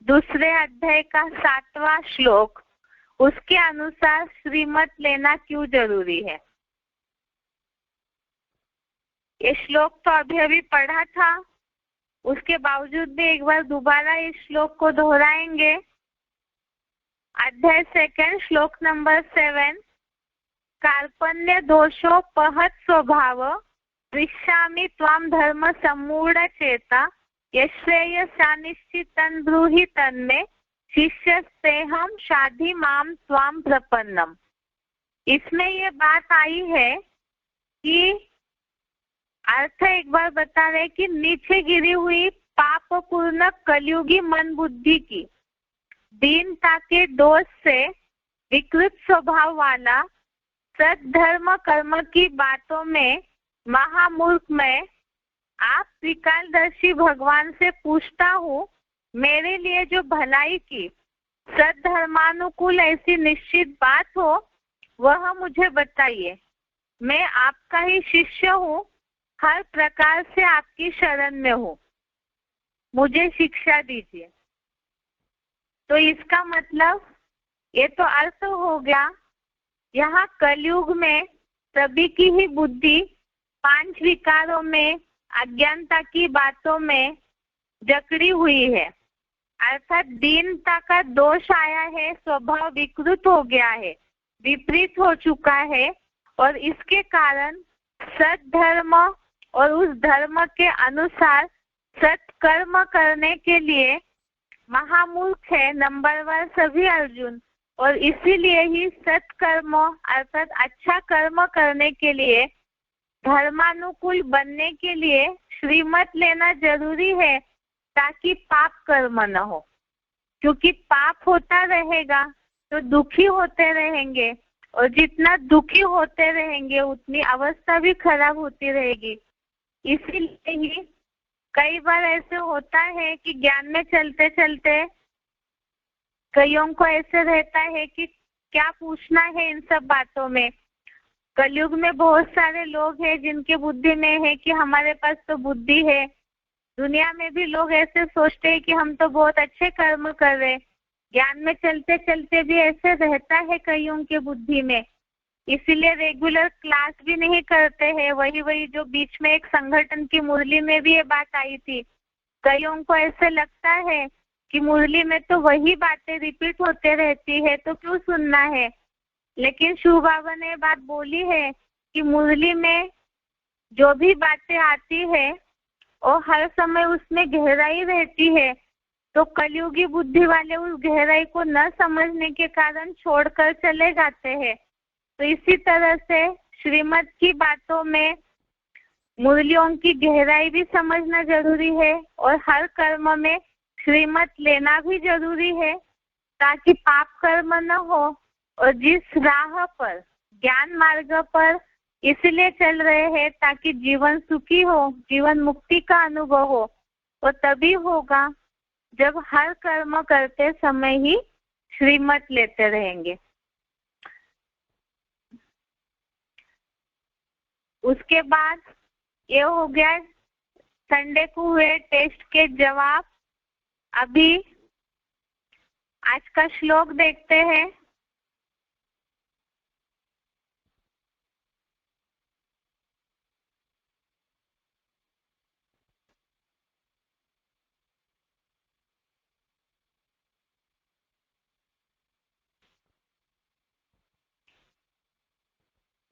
दूसरे अध्याय का 7वां श्लोक, उसके अनुसार श्रीमत लेना क्यों जरूरी है? ये श्लोक तो अभी अभी पढ़ा था, उसके बावजूद भी एक बार दोबारा इस श्लोक को दोहराएंगे। अध्याय 2 श्लोक नंबर 7, कार्पण्य दोषोपहत स्वभाव पृच्छामि त्वां धर्म सम्मूढ़ चेता यश्रेयसानिश्चितं ब्रूहि तन्मे शिष्यस्तेहं शाधि माम त्वां प्रपन्नम। इसमें ये बात आई है कि अर्थ एक बार बता रहे कि नीचे गिरी हुई पापपूर्ण कलयुगी मन बुद्धि की दीनता के दोष से विकृत स्वभाव वाला सद्धर्म कर्म की बातों में महामूर्ख मैं आप त्रिकालदर्शी भगवान से पूछता हूँ, मेरे लिए जो भलाई की सद्धर्मानुकूल ऐसी निश्चित बात हो वह मुझे बताइए। मैं आपका ही शिष्य हूँ, हर प्रकार से आपकी शरण में हूँ, मुझे शिक्षा दीजिए। तो इसका मतलब ये तो अर्थ हो गया, यहाँ कलयुग में सभी की ही बुद्धि 5 विकारों में, अज्ञानता की बातों में जकड़ी हुई है, अर्थात दीनता का दोष आया है, स्वभाव विकृत हो गया है, विपरीत हो चुका है, और इसके कारण सद्धर्म और उस धर्म के अनुसार सत्कर्म करने के लिए महामूर्ख है नंबर 1 सभी अर्जुन। और इसीलिए ही सत्कर्म अर्थात अच्छा कर्म करने के लिए, धर्मानुकूल बनने के लिए श्रीमत लेना जरूरी है, ताकि पाप कर्म न हो। क्योंकि पाप होता रहेगा तो दुखी होते रहेंगे, और जितना दुखी होते रहेंगे उतनी अवस्था भी खराब होती रहेगी। इसीलिए ही कई बार ऐसे होता है कि ज्ञान में चलते चलते कईयों को ऐसे रहता है कि क्या पूछना है इन सब बातों में। कलयुग में बहुत सारे लोग हैं जिनके बुद्धि में है कि हमारे पास तो बुद्धि है। दुनिया में भी लोग ऐसे सोचते हैं कि हम तो बहुत अच्छे कर्म कर रहे। ज्ञान में चलते चलते भी ऐसे रहता है कईयों के बुद्धि में, इसीलिए रेगुलर क्लास भी नहीं करते हैं। वही जो बीच में एक संगठन की मुरली में भी ये बात आई थी, कईयों को ऐसे लगता है कि मुरली में तो वही बातें रिपीट होते रहती है तो क्यों सुनना है। लेकिन शिव बाबा ने बात बोली है कि मुरली में जो भी बातें आती है और हर समय उसमें गहराई रहती है, तो कलयुगी बुद्धि वाले उस गहराई को न समझने के कारण छोड़कर चले जाते हैं। तो इसी तरह से श्रीमत की बातों में मुरलियों की गहराई भी समझना जरूरी है, और हर कर्म में श्रीमत लेना भी जरूरी है, ताकि पाप कर्म न हो। और जिस राह पर, ज्ञान मार्ग पर इसलिए चल रहे हैं ताकि जीवन सुखी हो, जीवन मुक्ति का अनुभव हो, और तभी होगा जब हर कर्म करते समय ही श्रीमत लेते रहेंगे। उसके बाद ये हो गया संडे को हुए टेस्ट के जवाब। अभी आज का श्लोक देखते हैं।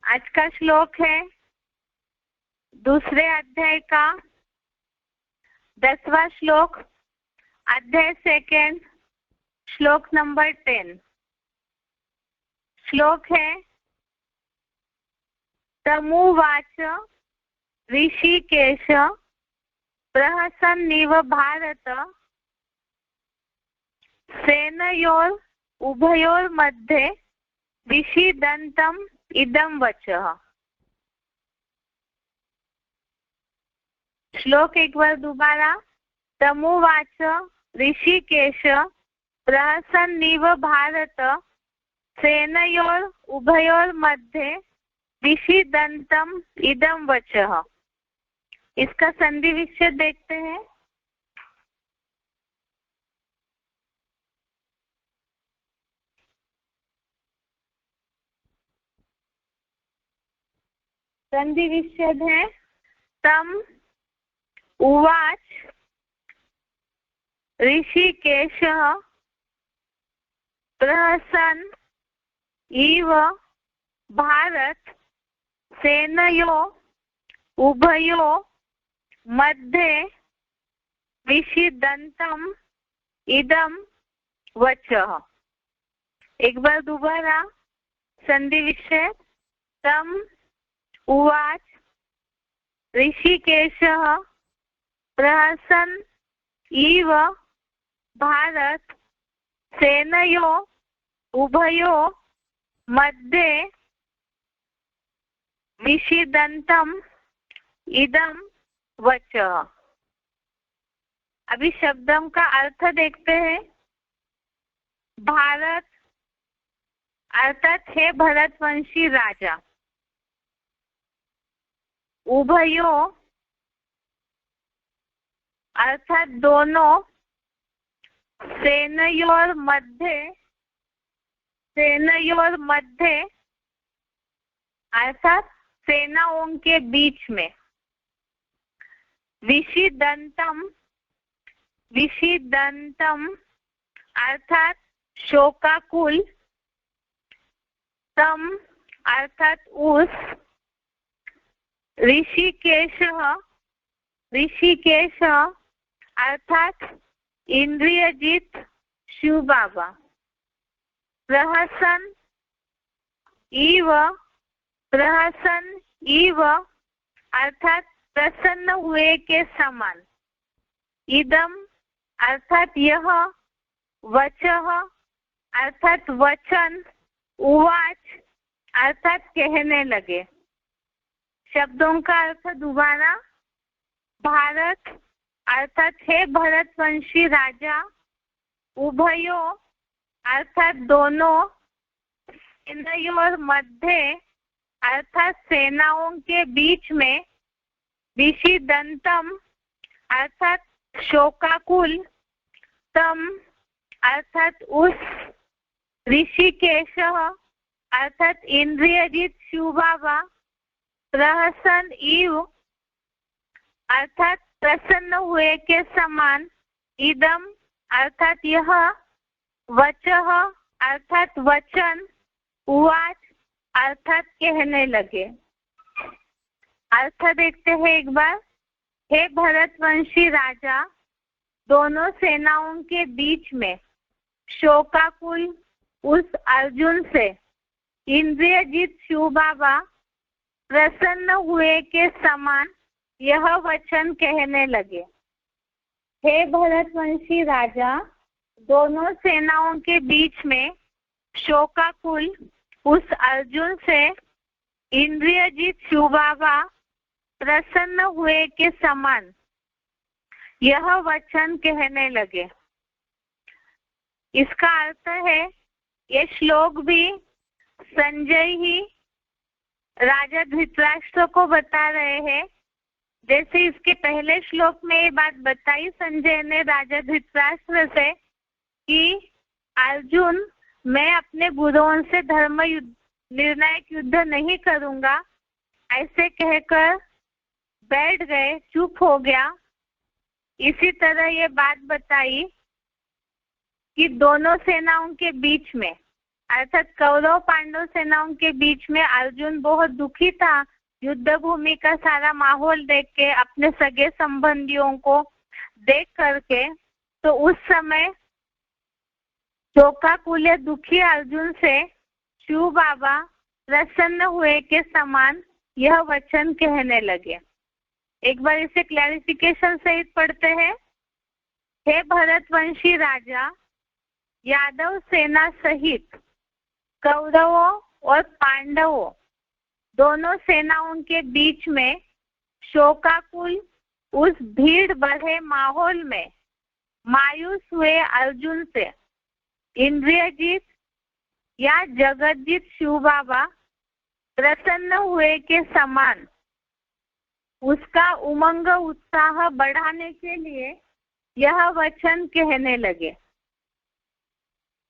आज का श्लोक है दूसरे अध्याय का 10वां श्लोक, अध्याय 2 श्लोक नंबर 10। श्लोक है, तमुवाच ऋषिकेश प्रहसन्निव भारत सेनयोर उभयोर्मध्ये विषीदन्तं इदं वचः। श्लोक एक बार दोबारा। तमुवाच ऋषिकेश प्रहसन्निव भारत सेनयोर उभयोर्मध्ये विषीदन्तम् इदं वचः। इसका संधि विच्छेद देखते हैं। संधि विच्छेद है तम उवाच ऋषिकेशः प्रहसन् इव भारत सेनयो उभयो मध्ये विषीदन्तम् इदं वचः। एक बार दोबारा संधि विच्छेद। तम उवाच ऋषिकेशः प्रहसन् इव भारत सेनयो उभयो मध्ये विषीदन्तम् इदं वचः। अभी शब्दों का अर्थ देखते हैं। भारत अर्थात है भरतवंशी राजा। उभयो अर्थात दोनों। सेनयोर मध्य अर्थात सेनाओं के बीच में। विषीदन्तम अर्थात शोकाकुल। तम अर्थात उस। ऋषिकेश अर्थात इंद्रियजित शिव बाबा। प्रहसन इव अर्थात प्रसन्न हुए के समान। इदम अर्थात यह। वचः अर्थात वचन। उवाच अर्थात कहने लगे। शब्दों का अर्थ दोबारा। भारत अर्थात है भरतवंशी राजा। उभयो अर्थात दोनों। सेनयोर मध्य अर्थात सेनाओं के बीच में। विषीदन्तम अर्थात शोकाकुल। तम अर्थात उस। ऋषिकेश अर्थात इंद्रियजित शिव बाबा। प्रहसन इव अर्थात प्रसन्न हुए के समान। इदम अर्थात यह। वचः अर्थात वचन। उवाच अर्थात कहने लगे। अर्थ देखते हैं एक बार। हे भरतवंशी राजा, दोनों सेनाओं के बीच में शोकाकुल उस अर्जुन से इंद्रियजित शिव बाबा प्रसन्न हुए के समान यह वचन कहने लगे। हे भरतवंशी राजा, दोनों सेनाओं के बीच में शोकाकुल उस अर्जुन से इंद्रियजित शिव बाबा प्रसन्न हुए के समान यह वचन कहने लगे। इसका अर्थ है, ये श्लोक भी संजय ही राजा धृतराष्ट्र को बता रहे हैं। जैसे इसके पहले श्लोक में ये बात बताई संजय ने राजा धृतराष्ट्र से कि अर्जुन, मैं अपने गुरुओं से धर्म युद्ध निर्णायक युद्ध नहीं करूंगा, ऐसे कहकर बैठ गए, चुप हो गया। इसी तरह ये बात बताई कि दोनों सेनाओं के बीच में अर्थात कौरव पांडव सेनाओं के बीच में अर्जुन बहुत दुखी था युद्ध भूमि का सारा माहौल देख के, अपने सगे संबंधियों को देख करके। तो उस समय शोकाकुल दुखी अर्जुन से शिव बाबा प्रसन्न हुए के समान यह वचन कहने लगे। एक बार इसे क्लैरिफिकेशन सहित पढ़ते हैं। हे भरतवंशी राजा, यादव सेना सहित कौरवों और पांडवों दोनों सेनाओं के बीच में शोकाकुल उस भीड़ भरे माहौल में मायूस हुए अर्जुन से इंद्रियजीत या जगतजीत शिव बाबा प्रसन्न हुए के समान उसका उमंग उत्साह बढ़ाने के लिए यह वचन कहने लगे।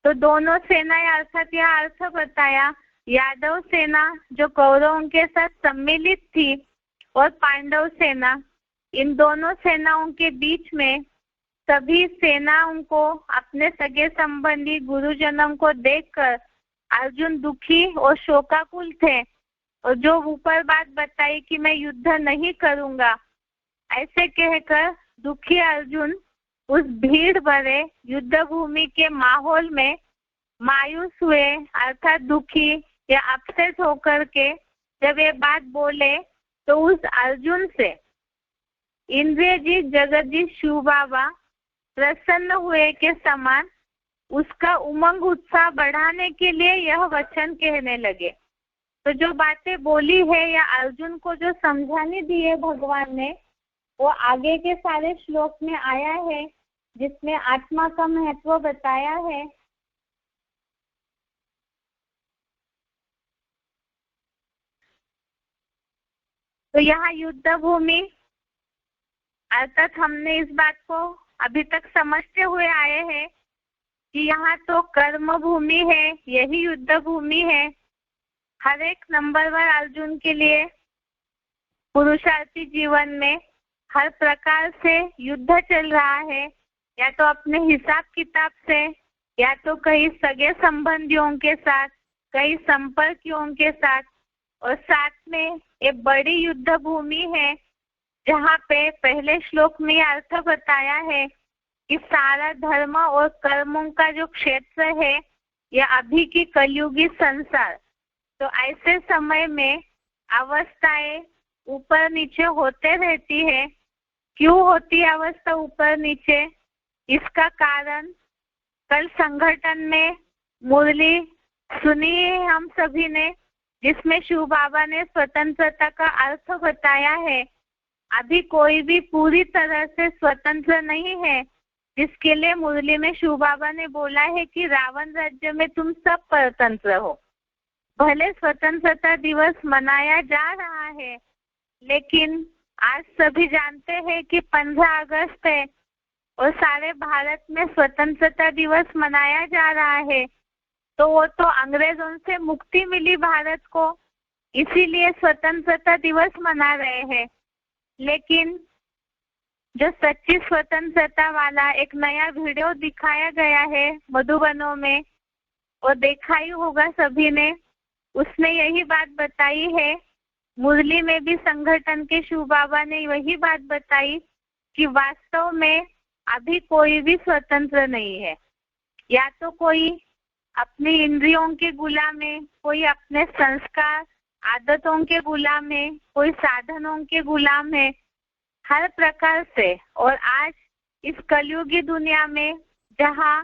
तो दोनों सेनाएं अर्थात यह अर्थ बताया, यादव सेना जो कौरवों के साथ सम्मिलित थी और पांडव सेना, इन दोनों सेनाओं के बीच में सभी सेनाओं को अपने सगे संबंधी गुरुजनों को देखकर अर्जुन दुखी और शोकाकुल थे। और जो ऊपर बात बताई कि मैं युद्ध नहीं करूंगा, ऐसे कहकर दुखी अर्जुन उस भीड़ भरे युद्ध भूमि के माहौल में मायूस हुए अर्थात दुखी या अपसेट होकर के जब ये बात बोले, तो उस अर्जुन से इंद्रियजीत जगतजीत शिव बाबा प्रसन्न हुए के समान उसका उमंग उत्साह बढ़ाने के लिए यह वचन कहने लगे। तो जो बातें बोली है या अर्जुन को जो समझाने दी है भगवान ने, वो आगे के सारे श्लोक में आया है, जिसमें आत्मा का महत्व बताया है। तो यहाँ युद्ध भूमि अर्थात हमने इस बात को अभी तक समझते हुए आए हैं कि यहाँ तो कर्म भूमि है, यही युद्ध भूमि है। हर एक नंबर वन अर्जुन के लिए पुरुषार्थी जीवन में हर प्रकार से युद्ध चल रहा है, या तो अपने हिसाब किताब से, या तो कई सगे संबंधियों के साथ, कई संपर्कियों के साथ, और साथ में एक बड़ी युद्ध भूमि है जहाँ पे पहले श्लोक में अर्थ बताया है कि सारा धर्म और कर्मों का जो क्षेत्र है यह अभी की कलयुगी संसार। तो ऐसे समय में अवस्थाएं ऊपर नीचे होते रहती है। क्यों होती अवस्था ऊपर नीचे, इसका कारण कल संगठन में मुरली सुनी है हम सभी ने, जिसमें शिव बाबा ने स्वतंत्रता का अर्थ बताया है। अभी कोई भी पूरी तरह से स्वतंत्र नहीं है, जिसके लिए मुरली में शिव बाबा ने बोला है कि रावण राज्य में तुम सब परतंत्र हो। भले स्वतंत्रता दिवस मनाया जा रहा है, लेकिन आज सभी जानते हैं कि 15 अगस्त है और सारे भारत में स्वतंत्रता दिवस मनाया जा रहा है। तो वो तो अंग्रेजों से मुक्ति मिली भारत को, इसीलिए स्वतंत्रता दिवस मना रहे हैं। लेकिन जो सच्ची स्वतंत्रता वाला एक नया वीडियो दिखाया गया है मधुबनों में, और देखा ही होगा सभी ने, उसने यही बात बताई है। मुरली में भी संगठन के शिव बाबा ने वही बात बताई कि वास्तव में अभी कोई भी स्वतंत्र नहीं है। या तो कोई अपनी इंद्रियों के गुलाम है, कोई अपने संस्कार आदतों के गुलाम है, कोई साधनों के गुलाम है, हर प्रकार से। और आज इस कलयुगी दुनिया में जहाँ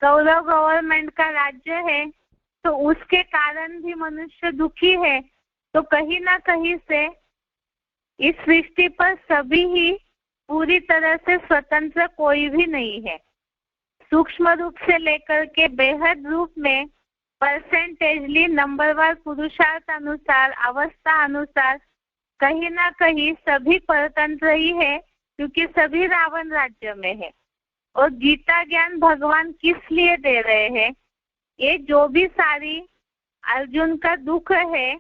कौरव गवर्नमेंट का राज्य है, तो उसके कारण भी मनुष्य दुखी है। तो कहीं ना कहीं से इस सृष्टि पर सभी ही पूरी तरह से स्वतंत्र कोई भी नहीं है। सूक्ष्म रूप से लेकर के बेहद रूप में परसेंटेजली नंबरवार पुरुषार्थ अनुसार, अवस्था अनुसार कहीं ना कहीं सभी परतंत्र ही है, क्योंकि सभी रावण राज्य में है। और गीता ज्ञान भगवान किस लिए दे रहे हैं? ये जो भी सारी अर्जुन का दुख है,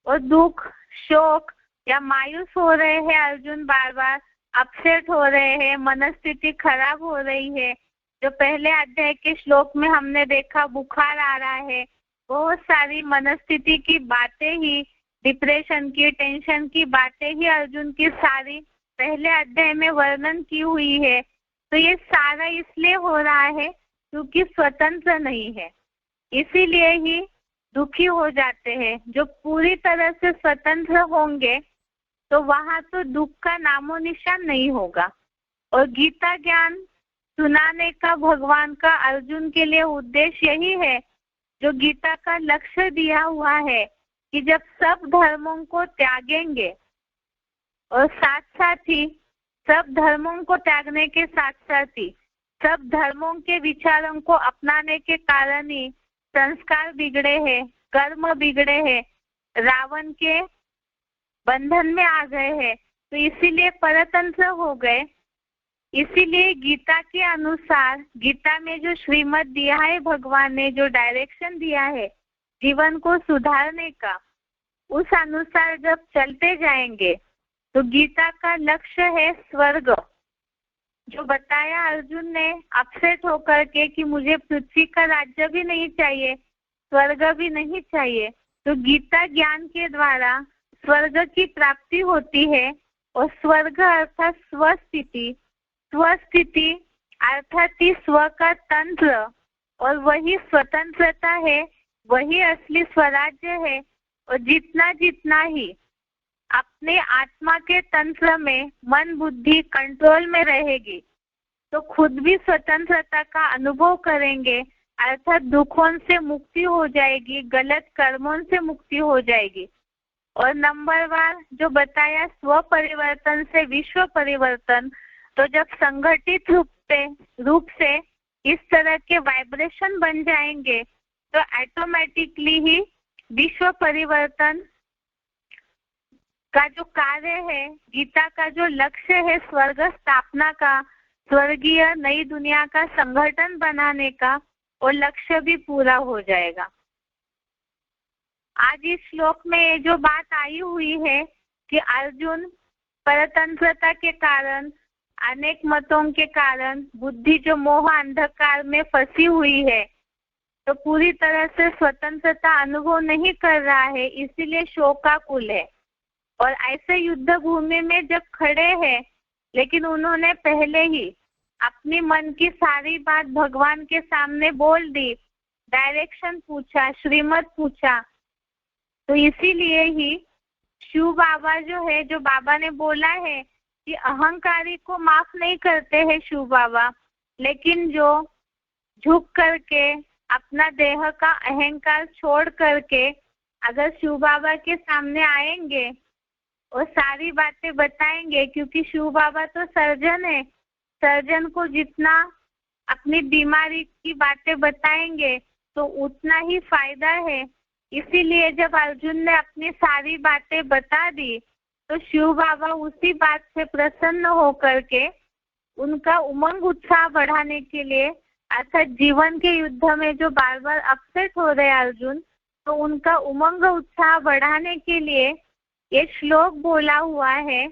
और दुख, शोक या मायूस हो रहे हैं अर्जुन, बार बार अपसेट हो रहे हैं, मनस्थिति खराब हो रही है। जो पहले अध्याय के श्लोक में हमने देखा बुखार आ रहा है, बहुत सारी मनस्थिति की बातें ही, डिप्रेशन की, टेंशन की बातें ही अर्जुन की सारी पहले अध्याय में वर्णन की हुई है। तो ये सारा इसलिए हो रहा है क्योंकि स्वतंत्र नहीं है, इसीलिए ही दुखी हो जाते हैं। जो पूरी तरह से स्वतंत्र होंगे तो वहां तो दुख का नामो निशान नहीं होगा। और गीता ज्ञान सुनाने का भगवान का अर्जुन के लिए उद्देश्य यही है, जो गीता का लक्ष्य दिया हुआ है कि जब सब धर्मों को त्यागेंगे और साथ साथ ही सब धर्मों को त्यागने के साथ साथ ही सब धर्मों के विचारों को अपनाने के कारण ही संस्कार बिगड़े हैं, कर्म बिगड़े हैं, रावण के बंधन में आ गए हैं, तो इसीलिए परतंत्र हो गए। इसीलिए गीता के अनुसार, गीता में जो श्रीमत दिया है, भगवान ने जो डायरेक्शन दिया है जीवन को सुधारने का, उस अनुसार जब चलते जाएंगे तो गीता का लक्ष्य है स्वर्ग। जो बताया अर्जुन ने अपसेट होकर के कि मुझे पृथ्वी का राज्य भी नहीं चाहिए, स्वर्ग भी नहीं चाहिए, तो गीता ज्ञान के द्वारा स्वर्ग की प्राप्ति होती है। और स्वर्ग अर्थात स्वस्थिति, स्वस्थिति अर्थात स्व का तंत्र, और वही स्वतंत्रता है, वही असली स्वराज्य है। और जितना जितना ही अपने आत्मा के तंत्र में मन बुद्धि कंट्रोल में रहेगी तो खुद भी स्वतंत्रता का अनुभव करेंगे, अर्थात दुखों से मुक्ति हो जाएगी, गलत कर्मों से मुक्ति हो जाएगी। और नंबरवार जो बताया स्व परिवर्तन से विश्व परिवर्तन, तो जब संगठित रूप से इस तरह के वाइब्रेशन बन जाएंगे तो ऑटोमेटिकली ही विश्व परिवर्तन का जो कार्य है, गीता का जो लक्ष्य है स्वर्ग स्थापना का, स्वर्गीय नई दुनिया का संगठन बनाने का, वो लक्ष्य भी पूरा हो जाएगा। आज इस श्लोक में जो बात आई हुई है कि अर्जुन परतंत्रता के कारण, अनेक मतों के कारण बुद्धि जो मोह अंधकार में फंसी हुई है, तो पूरी तरह से स्वतंत्रता अनुभव नहीं कर रहा है, इसीलिए शोकाकुल है। और ऐसे युद्ध भूमि में जब खड़े हैं, लेकिन उन्होंने पहले ही अपनी मन की सारी बात भगवान के सामने बोल दी, डायरेक्शन पूछा, श्रीमत पूछा, तो इसीलिए ही शिव बाबा जो है, जो बाबा ने बोला है कि अहंकारी को माफ नहीं करते हैं शिव बाबा, लेकिन जो झुक करके अपना देह का अहंकार छोड़ करके अगर शिव बाबा के सामने आएंगे और सारी बातें बताएंगे, क्योंकि शिव बाबा तो सर्जन है, सर्जन को जितना अपनी बीमारी की बातें बताएंगे तो उतना ही फायदा है। इसीलिए जब अर्जुन ने अपनी सारी बातें बता दी तो शिव बाबा उसी बात से प्रसन्न होकर के उनका उमंग उत्साह बढ़ाने के लिए, अर्थात जीवन के युद्ध में जो बार बार अपसेट हो रहे अर्जुन, तो उनका उमंग उत्साह बढ़ाने के लिए ये श्लोक बोला हुआ है।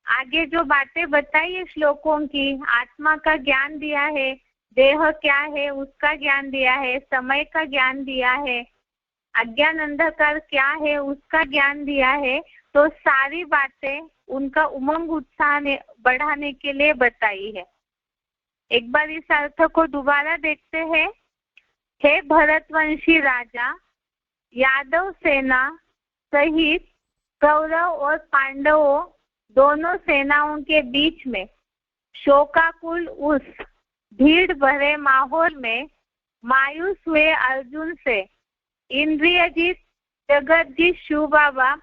आगे जो बातें बताई है श्लोकों की, आत्मा का ज्ञान दिया है, देह क्या है उसका ज्ञान दिया है, समय का ज्ञान दिया है, अज्ञान अंधकार क्या है उसका ज्ञान दिया है, तो सारी बातें उनका उमंग उत्साह बढ़ाने के लिए बताई है। एक बार इस अर्थ को दोबारा देखते हैं। हे भरतवंशी राजा, यादव सेना सहित कौरव और पांडवों दोनों सेनाओं के बीच में शोकाकुल उस भीड़ भरे माहौल में मायूस हुए अर्जुन से इंद्रियजीत जगतजीत शिव बाबा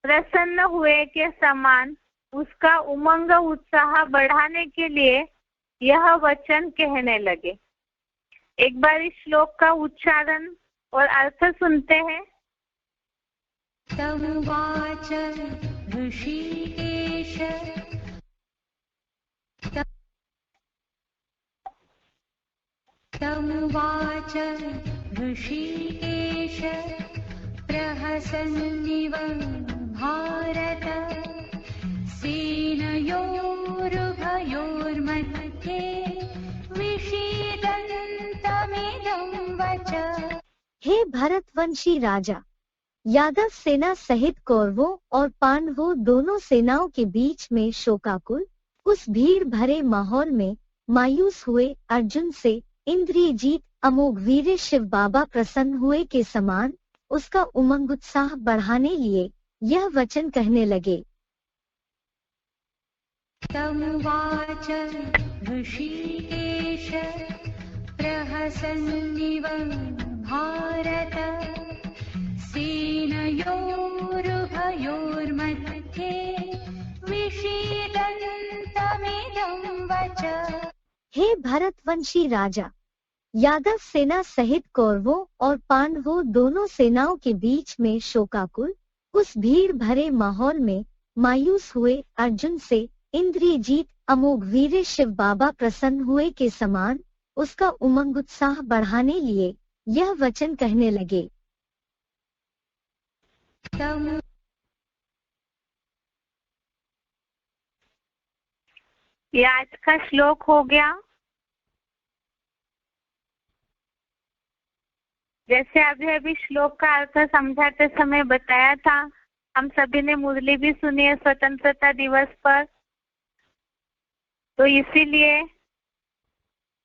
प्रसन्न हुए के समान उसका उमंग उत्साह बढ़ाने के लिए यह वचन कहने लगे। एक बार इस श्लोक का उच्चारण और अर्थ सुनते हैं। तमुवाच ऋषिकेश तमुवाच ऋषिकेश प्रहसन्निव भारत सेनयोरुभयोर्मध्ये विषीदन्तमिदं वच। हे भरतवंशी राजा, यादव सेना सहित कौरवों और पांडवों दोनों सेनाओं के बीच में शोकाकुल उस भीड़ भरे माहौल में मायूस हुए अर्जुन से इंद्रियजीत अमोघ वीर शिव बाबा प्रसन्न हुए के समान उसका उमंग उत्साह बढ़ाने लिए यह वचन कहने लगे। तमुवाच ऋषिकेश प्रहसन्निव भारत सेनयोरुभयोर्मध्ये विषीदन्तमिदं वच। हे भरतवंशी राजा, यादव सेना सहित कौरवों और पांडवों दोनों सेनाओं के बीच में शोकाकुल उस भीड़ भरे माहौल में मायूस हुए अर्जुन से इंद्रियजीत अमोघ वीर शिव बाबा प्रसन्न हुए के समान उसका उमंग उत्साह बढ़ाने लिए यह वचन कहने लगे। ये आज का श्लोक हो गया। जैसे अभी श्लोक का अर्थ समझाते समय बताया था, हम सभी ने मुरली भी सुनी है स्वतंत्रता दिवस पर। तो इसीलिए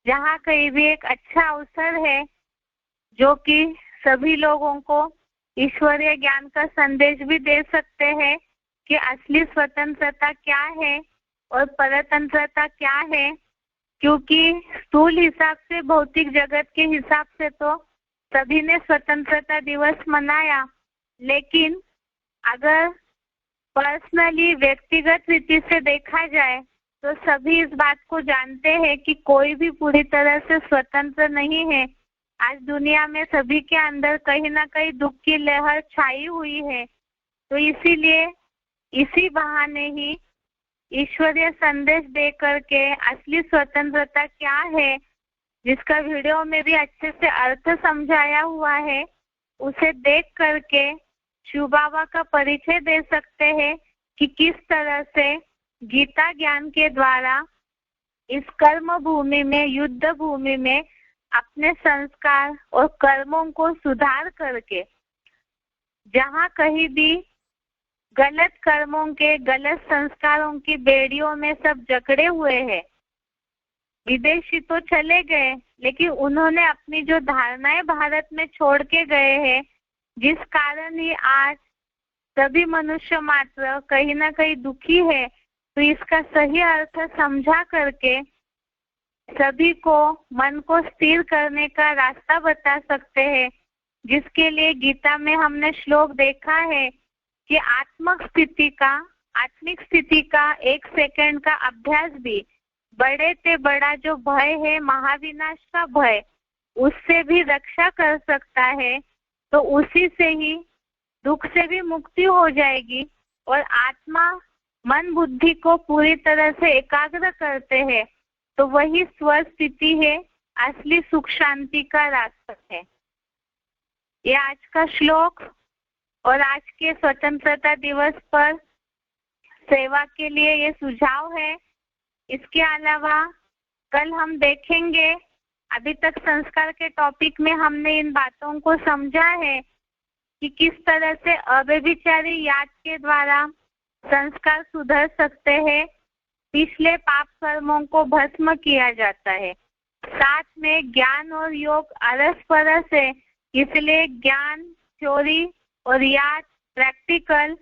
जहाँ कहीं भी एक अच्छा अवसर है जो कि सभी लोगों को ईश्वरीय ज्ञान का संदेश भी दे सकते हैं कि असली स्वतंत्रता क्या है और परतंत्रता क्या है, क्योंकि स्थूल हिसाब से भौतिक जगत के हिसाब से तो सभी ने स्वतंत्रता दिवस मनाया, लेकिन अगर पर्सनली व्यक्तिगत रीति से देखा जाए तो सभी इस बात को जानते हैं कि कोई भी पूरी तरह से स्वतंत्र नहीं है। आज दुनिया में सभी के अंदर कहीं ना कहीं दुख की लहर छाई हुई है। तो इसीलिए इसी बहाने ही ईश्वरीय संदेश दे करके असली स्वतंत्रता क्या है, जिसका वीडियो में भी अच्छे से अर्थ समझाया हुआ है, उसे देख करके शिव बाबा का परिचय दे सकते हैं कि किस तरह से गीता ज्ञान के द्वारा इस कर्म भूमि में, युद्ध भूमि में अपने संस्कार और कर्मों को सुधार करके जहाँ कहीं भी गलत कर्मों के, गलत संस्कारों की बेड़ियों में सब जकड़े हुए हैं। विदेशी तो चले गए, लेकिन उन्होंने अपनी जो धारणाएं भारत में छोड़ के गए हैं, जिस कारण ही आज सभी मनुष्य मात्र कहीं ना कहीं दुखी है। तो इसका सही अर्थ समझा करके सभी को मन को स्थिर करने का रास्ता बता सकते हैं, जिसके लिए गीता में हमने श्लोक देखा है कि आत्मिक स्थिति का 1 सेकंड का अभ्यास भी बड़े से बड़ा जो भय है, महाविनाश का भय, उससे भी रक्षा कर सकता है। तो उसी से ही दुख से भी मुक्ति हो जाएगी और आत्मा मन बुद्धि को पूरी तरह से एकाग्र करते हैं। तो वही स्वस्थिति है, असली सुख शांति का रास्ता है। ये आज का श्लोक और आज के स्वतंत्रता दिवस पर सेवा के लिए ये सुझाव है। इसके अलावा कल हम देखेंगे, अभी तक संस्कार के टॉपिक में हमने इन बातों को समझा है कि किस तरह से अव्यभिचारी याद के द्वारा संस्कार सुधर सकते हैं, पिछले पाप कर्मों को भस्म किया जाता है। साथ में ज्ञान और योग अरस परस है, इसलिए ज्ञान, थ्योरी और याद, प्रैक्टिकल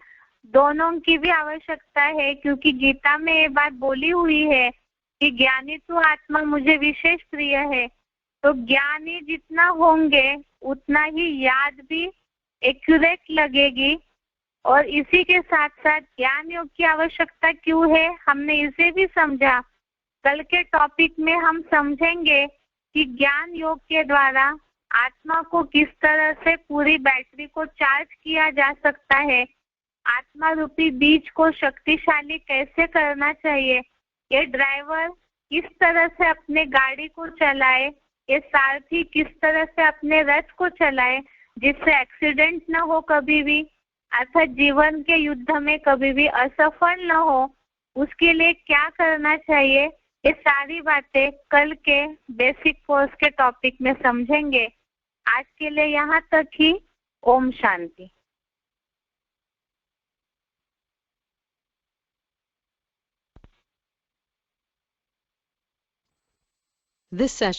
दोनों की भी आवश्यकता है, क्योंकि गीता में ये बात बोली हुई है कि ज्ञानी तो आत्मा मुझे विशेष प्रिय है। तो ज्ञानी जितना होंगे उतना ही याद भी एक्यूरेट लगेगी। और इसी के साथ साथ ज्ञान योग की आवश्यकता क्यों है, हमने इसे भी समझा। कल के टॉपिक में हम समझेंगे कि ज्ञान योग के द्वारा आत्मा को किस तरह से पूरी बैटरी को चार्ज किया जा सकता है, आत्मा रूपी बीज को शक्तिशाली कैसे करना चाहिए, ये ड्राइवर किस तरह से अपने गाड़ी को चलाए, ये सारथी किस तरह से अपने रथ को चलाए जिससे एक्सीडेंट न हो कभी भी, अर्थात जीवन के युद्ध में कभी भी असफल न हो, उसके लिए क्या करना चाहिए, ये सारी बातें कल के बेसिक कोर्स के टॉपिक में समझेंगे। आज के लिए यहाँ तक ही। ओम शांति। This session